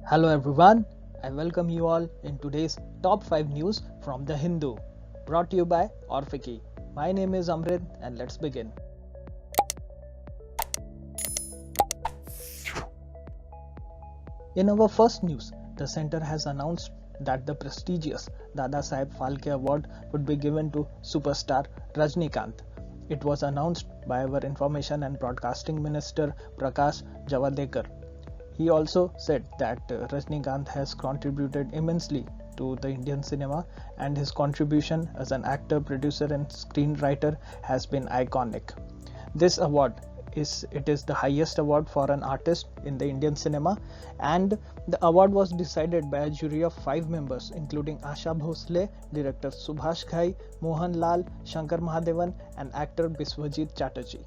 Hello everyone, I welcome you all in today's top 5 news from The Hindu, brought to you by Orfiki. My name is Amrit and let's begin. In our first news, the center has announced that the prestigious Dada Saheb Phalke Award would be given to superstar Rajnikant. It was announced by our Information and Broadcasting Minister Prakash Javadekar. He also said that Rajnikant has contributed immensely to the Indian cinema and his contribution as an actor, producer and screenwriter has been iconic. This award is the highest award for an artist in the Indian cinema, and the award was decided by a jury of 5 members including Asha Bhosle, director Subhash Ghai, Mohan Lal, Shankar Mahadevan and actor Biswajit Chatterjee.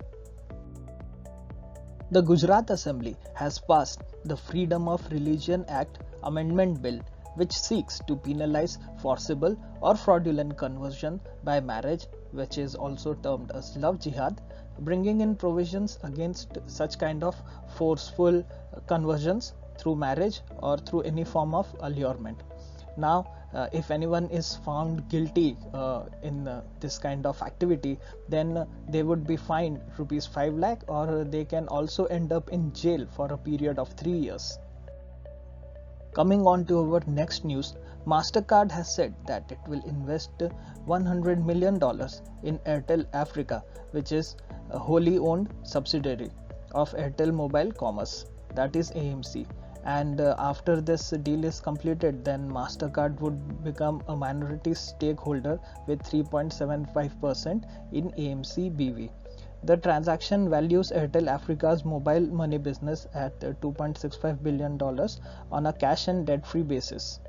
The Gujarat Assembly has passed the Freedom of Religion Act Amendment Bill, which seeks to penalize forcible or fraudulent conversion by marriage, which is also termed as love jihad, bringing in provisions against such kind of forceful conversions through marriage or through any form of allurement. Now, if anyone is found guilty in this kind of activity, then they would be fined rupees 5 lakh, or they can also end up in jail for a period of 3 years. Coming on to our next news, MasterCard has said that it will invest $100 million in Airtel Africa, which is a wholly owned subsidiary of Airtel Mobile Commerce, that is AMC. And after this deal is completed, then MasterCard would become a minority stakeholder with 3.75% in AMC BV. The transaction values Airtel Africa's mobile money business at $2.65 billion on a cash and debt-free basis.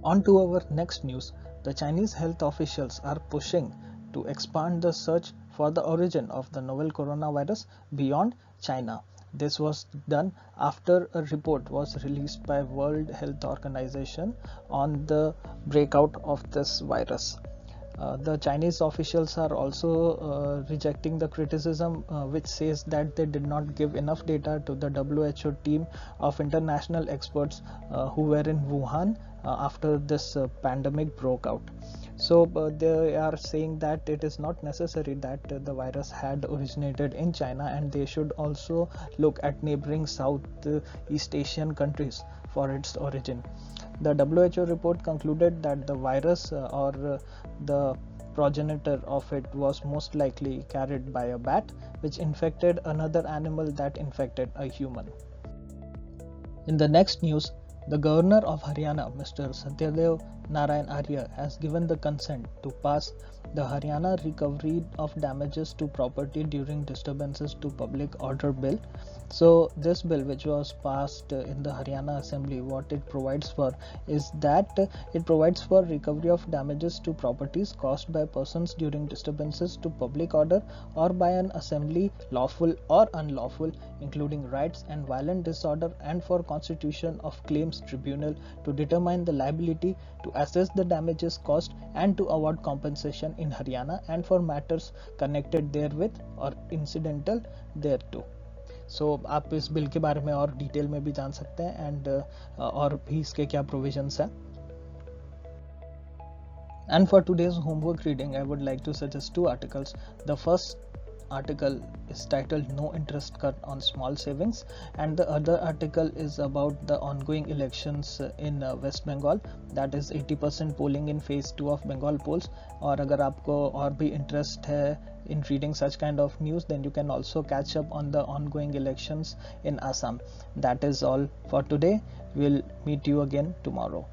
On to our next news, the Chinese health officials are pushing to expand the search for the origin of the novel coronavirus beyond China. This was done after a report was released by World Health Organization on the breakout of this virus. The Chinese officials are also rejecting the criticism which says that they did not give enough data to the WHO team of international experts who were in Wuhan after this pandemic broke out. So they are saying that it is not necessary that the virus had originated in China, and they should also look at neighboring Southeast Asian countries for its origin. The WHO report concluded that the virus or the progenitor of it was most likely carried by a bat, which infected another animal that infected a human. In the next news, the Governor of Haryana, Mr. Satyadev Narayan Arya, has given the consent to pass the Haryana Recovery of Damages to Property During Disturbances to Public Order Bill. So this bill, which was passed in the Haryana Assembly, what it provides for is that it provides for recovery of damages to properties caused by persons during disturbances to public order or by an assembly, lawful or unlawful, including riots and violent disorder, and for constitution of claims tribunal to determine the liability, to assess the damages caused and to award compensation in Haryana, and for matters connected therewith or incidental thereto. सो आप इस bill के बारे में और detail में भी जान सकते हैं एंड और भी इसके क्या प्रोविजंस हैं. And for today's homework reading, I would like to suggest 2 articles. The first article is titled No Interest Cut on Small Savings, and the other article is about the ongoing elections in West Bengal, that is 80% polling in phase 2 of Bengal polls. और अगर आपको और भी interest है in reading such kind of news, then you can also catch up on the ongoing elections in Assam. That is all for today. We'll meet you again tomorrow.